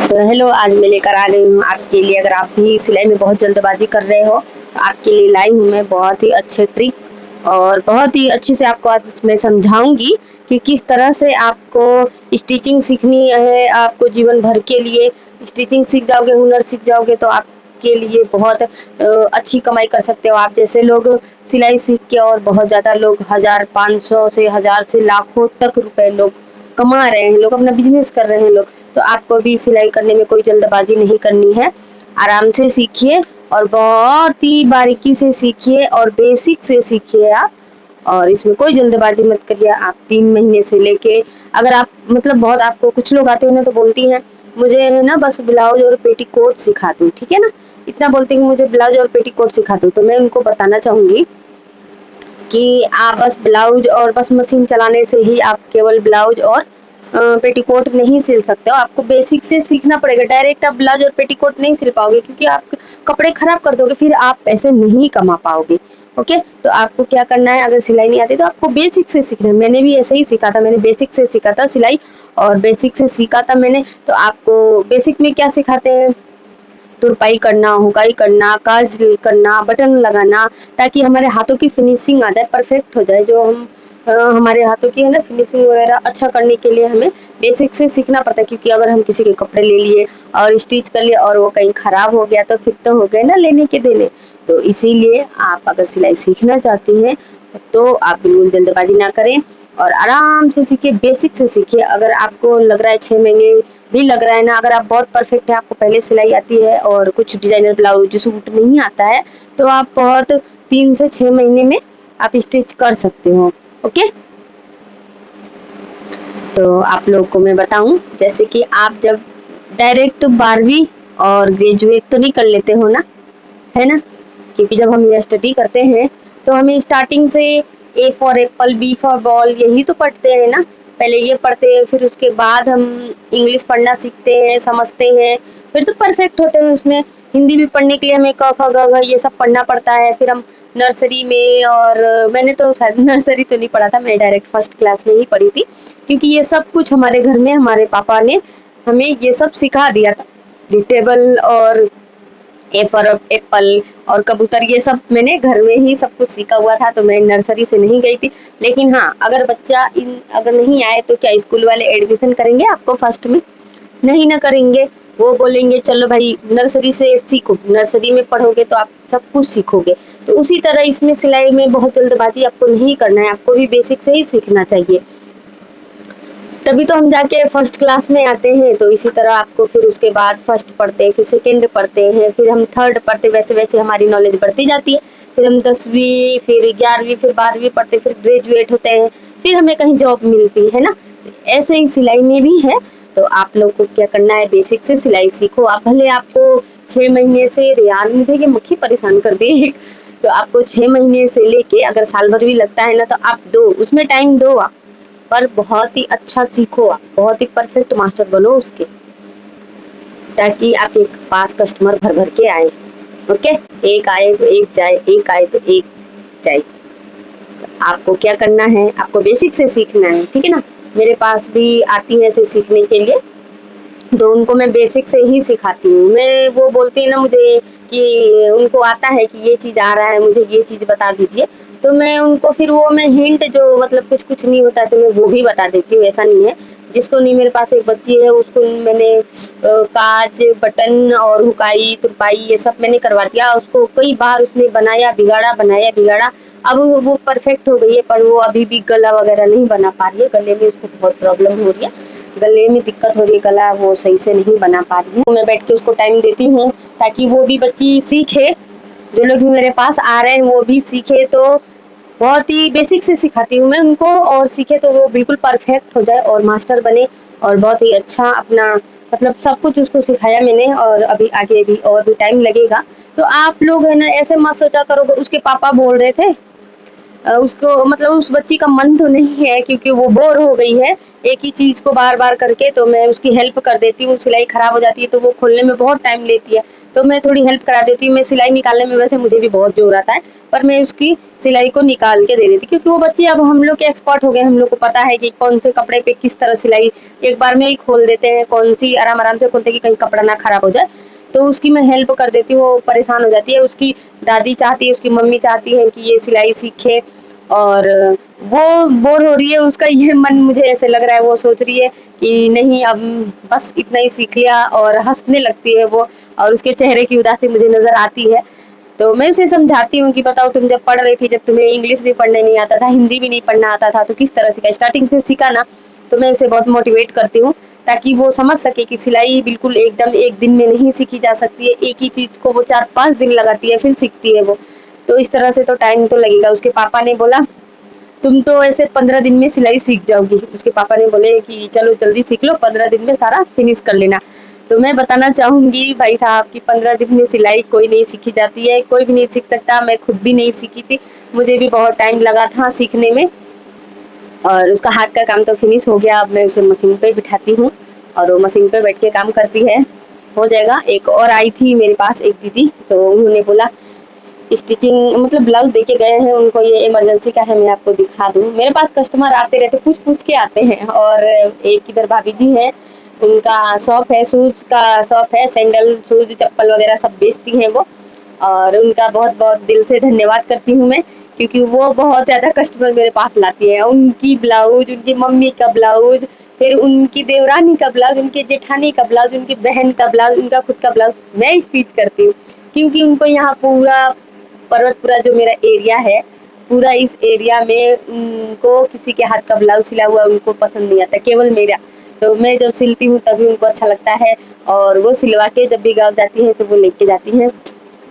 Hello, आज मैं लेकर आ गई हूँ आपके लिए। अगर आप भी सिलाई में बहुत जल्दबाजी कर रहे हो तो आपके लिए लाई हूँ मैं बहुत ही अच्छे ट्रिक और बहुत ही अच्छे से आपको आज मैं समझाऊंगी कि किस तरह से आपको स्टिचिंग सीखनी है। आपको जीवन भर के लिए स्टिचिंग सीख जाओगे, हुनर सीख जाओगे तो आपके लिए बहुत अच्छी कमाई कर सकते हो। आप जैसे लोग सिलाई सीख के और बहुत ज़्यादा लोग 1500 से 1000 से लाखों तक रुपए लोग कमा रहे हैं, लोग अपना बिजनेस कर रहे हैं लोग। तो आपको भी सिलाई करने में कोई जल्दबाजी नहीं करनी है। आराम से सीखिए और बहुत ही बारीकी से सीखिए और बेसिक से सीखिए आप। और इसमें कोई जल्दबाजी मत करिए। आप 3 महीने से लेके अगर आप मतलब बहुत आपको कुछ लोग आते हैं ना तो बोलती हैं मुझे है ना बस ब्लाउज और पेटीकोट सिखा दो, ठीक है ना, इतना बोलते हैं कि मुझे ब्लाउज और पेटीकोट सिखा दो। तो मैं उनको बताना चाहूँगी कि आप बस ब्लाउज और बस मशीन चलाने से ही आप केवल ब्लाउज और पेटीकोट नहीं सिल सकते हो। आपको बेसिक से सीखना पड़ेगा। डायरेक्ट आप ब्लाउज और पेटीकोट नहीं सिल पाओगे क्योंकि आप कपड़े खराब कर दोगे, फिर आप पैसे नहीं कमा पाओगे। ओके, तो आपको क्या करना है, अगर सिलाई नहीं आती तो आपको बेसिक से सीखना है। मैंने भी ऐसे ही सीखा था, मैंने बेसिक से सीखा था सिलाई और बेसिक से सीखा था मैंने। तो आपको बेसिक में क्या सिखाते हैं, तुरपाई करना, हुकाई करना, काज करना, बटन लगाना, ताकि हमारे हाथों की फिनिशिंग आ जाए, परफेक्ट हो जाए। जो हम हमारे हाथों की है ना फिनिशिंग वगैरह अच्छा करने के लिए हमें बेसिक से सीखना पड़ता है। क्योंकि अगर हम किसी के कपड़े ले लिए और स्टिच कर लिए और वो कहीं ख़राब हो गया तो फिर तो हो गए ना लेने के देने। तो इसीलिए आप अगर सिलाई सीखना चाहती हैं तो आप बिल्कुल जल्दबाजी ना करें और आराम से सीखिए, बेसिक से सीखिए। अगर आपको लग रहा है 6 महीने भी लग रहा है ना, अगर आप बहुत परफेक्ट है, आपको पहले सिलाई आती है और कुछ डिज़ाइनर ब्लाउज सूट नहीं आता है तो आप बहुत 3 से 6 महीने में आप स्टिच कर सकते हो। ओके, तो आप लोग को मैं बताऊं, जैसे कि आप जब डायरेक्ट 12वीं और ग्रेजुएट तो नहीं कर लेते हो ना, है ना, क्योंकि जब हम ये स्टडी करते हैं तो हमें स्टार्टिंग से A for apple, B for ball यही तो पढ़ते हैं ना। पहले ये पढ़ते हैं, फिर उसके बाद हम इंग्लिश पढ़ना सीखते हैं, समझते हैं, फिर तो परफेक्ट होते हैं उसमें। हिंदी भी पढ़ने के लिए हमें क ख ग घ ये सब पढ़ना पड़ता है। फिर हम नर्सरी में, और मैंने तो शायद नर्सरी तो नहीं पढ़ा था, मैं डायरेक्ट फर्स्ट क्लास में ही पढ़ी थी। क्योंकि ये सब कुछ हमारे घर में हमारे पापा ने हमें ये सब सिखा दिया था। टेबल और ए फॉर एप्पल और कबूतर ये सब मैंने घर में ही सब कुछ सीखा हुआ था। तो मैं नर्सरी से नहीं गई थी। लेकिन हाँ, अगर बच्चा अगर नहीं आए तो क्या स्कूल वाले एडमिशन करेंगे आपको फर्स्ट में? नहीं ना करेंगे। वो बोलेंगे चलो भाई नर्सरी से सीखो, नर्सरी में पढ़ोगे तो आप सब कुछ सीखोगे। तो उसी तरह इसमें सिलाई में बहुत जल्दबाजी आपको नहीं करना है, आपको भी बेसिक से ही सीखना चाहिए, तभी तो हम जाके फर्स्ट क्लास में आते हैं। तो इसी तरह आपको फिर उसके बाद फर्स्ट पढ़ते हैं, फिर सेकेंड पढ़ते हैं, फिर हम थर्ड पढ़ते, वैसे वैसे हमारी नॉलेज बढ़ती जाती है। फिर हम 10वीं, फिर 11वीं, फिर 12वीं पढ़ते, फिर ग्रेजुएट होते हैं, फिर हमें कहीं जॉब मिलती है ना। ऐसे ही सिलाई में भी है। तो आप लोग को क्या करना है, बेसिक से सिलाई सीखो। आप भले आपको 6 महीने से, यार मुझे ये मक्खी परेशान कर दी तो आपको 6 महीने से लेके अगर साल भर भी लगता है ना तो आप दो, उसमें टाइम दो आप, पर बहुत ही अच्छा सीखो, आप बहुत ही परफेक्ट मास्टर बनो उसके, ताकि आपके पास कस्टमर भर भर के आए। ओके, एक आए तो एक जाए, एक आए तो एक जाए। तो आपको क्या करना है, आपको बेसिक से सीखना है, ठीक है ना। मेरे पास भी आती है ऐसे सीखने के लिए, तो उनको मैं बेसिक से ही सिखाती हूँ। मैं वो बोलती है ना मुझे कि उनको आता है कि ये चीज़ आ रहा है, मुझे ये चीज़ बता दीजिए, तो मैं उनको फिर वो मैं हिंट जो मतलब कुछ कुछ नहीं होता है तो मैं वो भी बता देती हूँ। ऐसा नहीं है जिसको नहीं। मेरे पास एक बच्ची है, उसको मैंने काज, बटन और हुकाई, तुरपाई ये सब मैंने करवा दिया। उसको कई बार उसने बनाया बिगाड़ा, बनाया बिगाड़ा, अब वो परफेक्ट हो गई है। पर वो अभी भी गला वगैरह नहीं बना पा रही है, गले में उसको बहुत प्रॉब्लम हो रही है, गले में दिक्कत हो रही है, गला वो सही से नहीं बना पा रही है। मैं बैठ के उसको टाइम देती हूँ ताकि वो भी बच्ची सीखे, जो लोग भी मेरे पास आ रहे हैं वो भी सीखे। तो बहुत ही बेसिक से सिखाती हूँ मैं उनको, और सीखे तो वो बिल्कुल परफेक्ट हो जाए और मास्टर बने और बहुत ही अच्छा अपना मतलब सब कुछ उसको सिखाया मैंने। और अभी आगे भी और भी टाइम लगेगा। तो आप लोग है ना ऐसे मत सोचा करो। उसके पापा बोल रहे थे उसको मतलब उस बच्ची का मन तो नहीं है, क्योंकि वो बोर हो गई है एक ही चीज़ को बार-बार करके, तो मैं उसकी हेल्प कर देती हूँ। सिलाई खराब हो जाती है तो वो खोलने में बहुत टाइम लेती है, तो मैं थोड़ी हेल्प करा देती हूँ। मैं सिलाई निकालने में वैसे मुझे भी बहुत ज़ोर आता है, पर मैं उसकी सिलाई को निकाल के दे देती हूँ, क्योंकि वो बच्चे अब हम लोग के एक्सपर्ट हो गए, हम लोग को पता है कि कौन से कपड़े पे किस तरह सिलाई एक बार में ही खोल देते हैं, कौन सी आराम-आराम से खोलते हैं कि कहीं कपड़ा ना खराब हो जाए। तो उसकी मैं हेल्प कर देती हूँ, वो परेशान हो जाती है। उसकी दादी चाहती है, उसकी मम्मी चाहती है कि ये सिलाई सीखे, और वो बोर हो रही है, उसका ये मन मुझे ऐसे लग रहा है, वो सोच रही है कि नहीं अब बस इतना ही सीख लिया, और हँसने लगती है वो, और उसके चेहरे की उदासी मुझे नज़र आती है। तो मैं उसे समझाती हूँ कि बताओ तुम जब पढ़ रही थी, जब तुम्हें इंग्लिश भी पढ़ने नहीं आता था, हिंदी भी नहीं पढ़ना आता था, तो किस तरह सीखा? स्टार्टिंग से सीखा ना। तो मैं उसे बहुत मोटिवेट करती हूँ, ताकि वो समझ सके कि सिलाई बिल्कुल एकदम एक दिन में नहीं सीखी जा सकती है। एक ही चीज़ को वो 4-5 दिन लगाती है, फिर सीखती है वो। तो इस तरह से तो टाइम तो लगेगा। उसके पापा ने बोला तुम तो ऐसे 15 दिन में सिलाई सीख जाओगी। उसके पापा ने बोले कि चलो जल्दी सीख लो, 15 दिन में सारा फिनिश कर लेना। तो मैं बताना चाहूँगी भाई साहब कि 15 दिन में सिलाई कोई नहीं सीखी जाती है, कोई भी नहीं सीख सकता। मैं खुद भी नहीं सीखी थी, मुझे भी बहुत टाइम लगा था सीखने में, और उसका हाथ का काम तो फिनिश हो गया। अब मैं उसे मशीन पे बिठाती हूँ, और वो मशीन पे बैठ के काम करती है, हो जाएगा। एक और आई थी मेरे पास एक दीदी, तो उन्होंने बोला स्टिचिंग मतलब ब्लाउज देके गए हैं उनको, ये इमरजेंसी का है, मैं आपको दिखा दूँ। मेरे पास कस्टमर आते रहते, पूछ-पूछ के आते हैं। और एक इधर भाभी जी हैं, उनका शॉप है, शूज़ का शॉप है, सैंडल, शूज़, चप्पल वगैरह सब बेचती हैं वो। और उनका बहुत-बहुत दिल से धन्यवाद करती हूँ मैं, क्योंकि वो बहुत ज़्यादा कस्टमर मेरे पास लाती हैं। उनकी ब्लाउज़, उनकी मम्मी का ब्लाउज़, फिर उनकी देवरानी का ब्लाउज़, उनकी जेठानी का ब्लाउज़, उनकी बहन का ब्लाउज़, उनका खुद का ब्लाउज़ मैं स्टिच करती हूँ। क्योंकि उनको यहाँ पूरा पर्वतपुरा जो मेरा एरिया है, पूरा इस एरिया में उनको किसी के हाथ का ब्लाउज सिला हुआ उनको पसंद नहीं आता, केवल मेरा। तो मैं जब सिलती हूँ तभी उनको अच्छा लगता है, और वो सिलवा के जब भी गाँव जाती हैं तो वो लेके जाती हैं।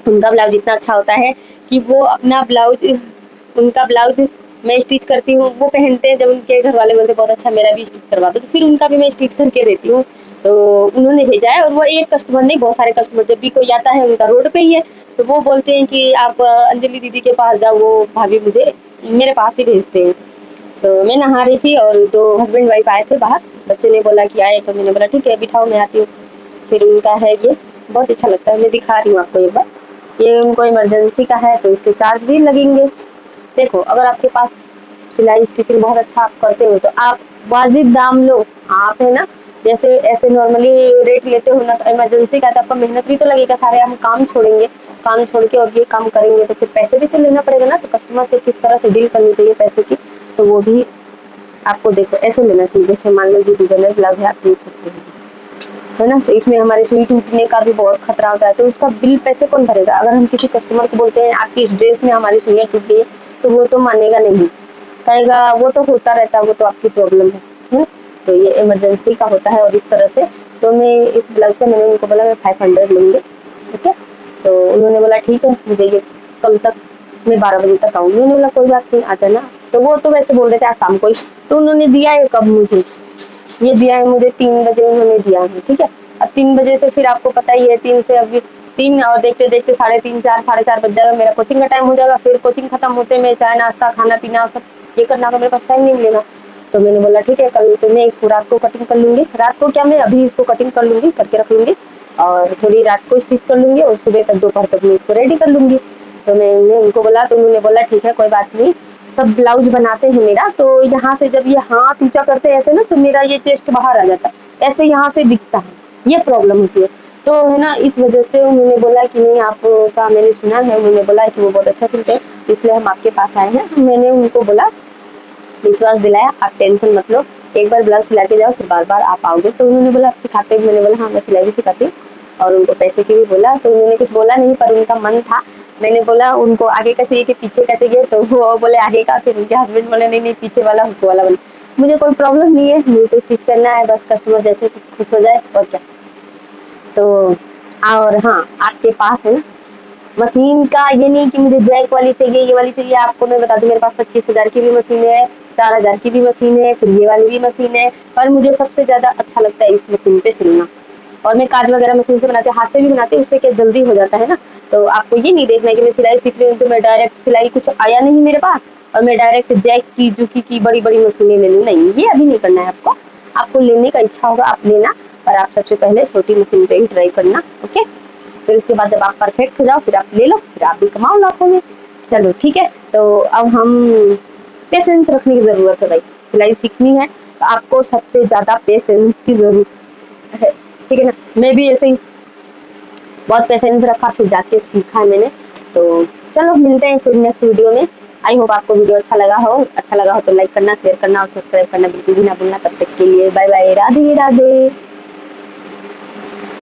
उनका ब्लाउज इतना अच्छा होता है कि वो अपना ब्लाउज, उनका ब्लाउज मैं स्टिच करती हूँ, वो पहनते हैं। जब उनके घर वाले बोलते बहुत अच्छा मेरा भी स्टिच करवा दो, तो फिर उनका भी मैं स्टिच करके देती हूँ। तो उन्होंने भेजा है, और वो एक कस्टमर नहीं, बहुत सारे कस्टमर, जब भी कोई आता है उनका रोड पे ही है, तो वो बोलते हैं कि आप अंजलि दीदी के पास जाओ, वो भाभी मुझे मेरे पास ही भेजते हैं। तो मैं नहा रही थी, और 2 हस्बैंड वाइफ आए थे बाहर, बच्चे ने बोला कि आए, तो मैंने बोला ठीक है बिठाओ मैं आती हूँ। फिर उनका है ये, बहुत अच्छा लगता है, मैं दिखा रही हूँ आपको एक बार। ये उनको इमरजेंसी का है, तो इसके चार्ज भी लगेंगे। देखो अगर आपके पास सिलाई स्टिचिंग बहुत अच्छा आप करते हो, तो आप वाजिब दाम लो। आप है ना, जैसे ऐसे नॉर्मली रेट लेते हो ना, तो इमरजेंसी का तो आपका मेहनत भी तो लगेगा, सारे हम काम छोड़ेंगे, काम छोड़ के और ये काम करेंगे, तो फिर पैसे भी तो लेना पड़ेगा ना। तो कस्टमर से किस तरह से डील करनी चाहिए पैसे की, तो वो भी आपको देखो ऐसे लेना चाहिए। जैसे मान लो कि डिजाइनर ब्लाउज है, आप देख सकते हो, है ना, तो इसमें हमारे सुई टूटने का भी बहुत खतरा होता है, तो उसका बिल पैसे कौन भरेगा? अगर हम किसी कस्टमर को बोलते हैं आपकी इस ड्रेस में हमारी सुइयाँ टूट गई है, तो वो तो मानेगा नहीं, कहेगा वो तो होता रहता है, वो तो आपकी प्रॉब्लम है। तो ये इमरजेंसी का होता है, और इस तरह से तो मैं इस ब्लाउज का मैंने उनको बोला मैं 500 लूँगी, ठीक है। तो उन्होंने बोला ठीक है, मुझे ये कल तक मैं 12 बजे तक आऊँगी। उन्होंने बोला कोई बात नहीं, आ जाना। तो वो तो वैसे बोल रहे थे आज शाम को ही, तो उन्होंने दिया है कब मुझे, ये दिया है मुझे 3 बजे उन्होंने दिया है, ठीक है। अब 3 बजे से फिर आपको पता ही है, 3 से अभी 3 और देखते-देखते 3:30 4 साढ़े 4 बज जाएगा, मेरा कोचिंग का टाइम हो जाएगा। फिर कोचिंग खत्म होते में चाय नाश्ता खाना-पीना सब ये करना होगा, मेरे पास टाइम नहीं मिलेगा। तो मैंने बोला ठीक है कल तो मैं इसको रात को कटिंग कर लूँगी, रात को क्या मैं अभी इसको कटिंग कर लूँगी, करके रख लूँगी, और थोड़ी रात को स्टिच कर लूँगी, और सुबह तक दोपहर तक मैं इसको रेडी कर लूँगी। तो मैंने उनको बोला, तो उन्होंने बोला ठीक है कोई बात नहीं, सब ब्लाउज बनाते हैं मेरा, तो यहाँ से जब ये हाथ ऊंचा करते हैं ऐसे ना, तो मेरा ये चेस्ट बाहर आ जाता है, ऐसे यहाँ से दिखता है, ये प्रॉब्लम होती है। तो है ना, इस वजह से उन्होंने बोला कि नहीं आपका मैंने सुना है, उन्होंने बोला कि वो बहुत अच्छा सिलते हैं, इसलिए हम आपके पास आए हैं। मैंने उनको बोला, विश्वास दिलाया, आप टेंशन मत लो, एक बार ब्लाउज सिला के जाओ फिर बार बार आप आओगे। तो उन्होंने बोला आप सिखाते हैं? मैंने बोला हाँ मैं सिलाई भी सिखाती हूँ, और उनको पैसे की भी बोला। तो उन्होंने कुछ बोला नहीं, पर उनका मन था। मैंने बोला उनको आगे का चाहिए कि पीछे का चाहिए, तो वो बोले आगे का। फिर उनके हस्बैंड बोले नहीं नहीं पीछे वाला हुक वाला बोले। मुझे कोई प्रॉब्लम नहीं है, मुझे तो स्टिच करना है, बस कस्टमर जैसे खुश हो जाए और क्या। तो और हाँ, आपके पास है ना मशीन का, ये नहीं कि मुझे जैक वाली चाहिए ये वाली चाहिए। आपको मैं बता दूं मेरे पास 25,000 की भी मशीन है, 4,000 की भी मशीन है, फिर ये वाली भी मशीन है, पर मुझे सबसे ज्यादा अच्छा लगता है इस मशीन पे सिलना। और मैं कार्ड वगैरह मशीन से बनाती हूँ, हाथ से भी बनाती हूँ, उसमें क्या जल्दी हो जाता है ना। तो आपको ये नहीं देखना है कि मैं सिलाई सीख रही हूँ तो मैं डायरेक्ट सिलाई कुछ आया नहीं मेरे पास और मैं डायरेक्ट जैक की, जुकी की बड़ी बड़ी मशीनें ले लूँ, नहीं, ये अभी नहीं करना है आपको। आपको लेने का इच्छा होगा आप लेना, पर आप सबसे पहले छोटी मशीन पे ही ट्राई करना, ओके। फिर उसके बाद जब आप परफेक्ट हो जाओ फिर आप ले लो, फिर आप भी कमाओ लाखों में। चलो ठीक है, तो अब हम पेशेंस रखने की ज़रूरत है भाई, सिलाई सीखनी है तो आपको सबसे ज़्यादा पेशेंस की ज़रूरत है, ठीक है ना। मैं भी ऐसे ही बहुत पेशेंस रखा फिर जाके सीखा मैंने। तो चलो मिलते हैं फिर नेक्स्ट वीडियो में। आई होप आपको वीडियो अच्छा लगा हो तो लाइक करना, शेयर करना और सब्सक्राइब करना बिल्कुल भी ना भूलना। तब तक के लिए बाय बाय, राधे राधे।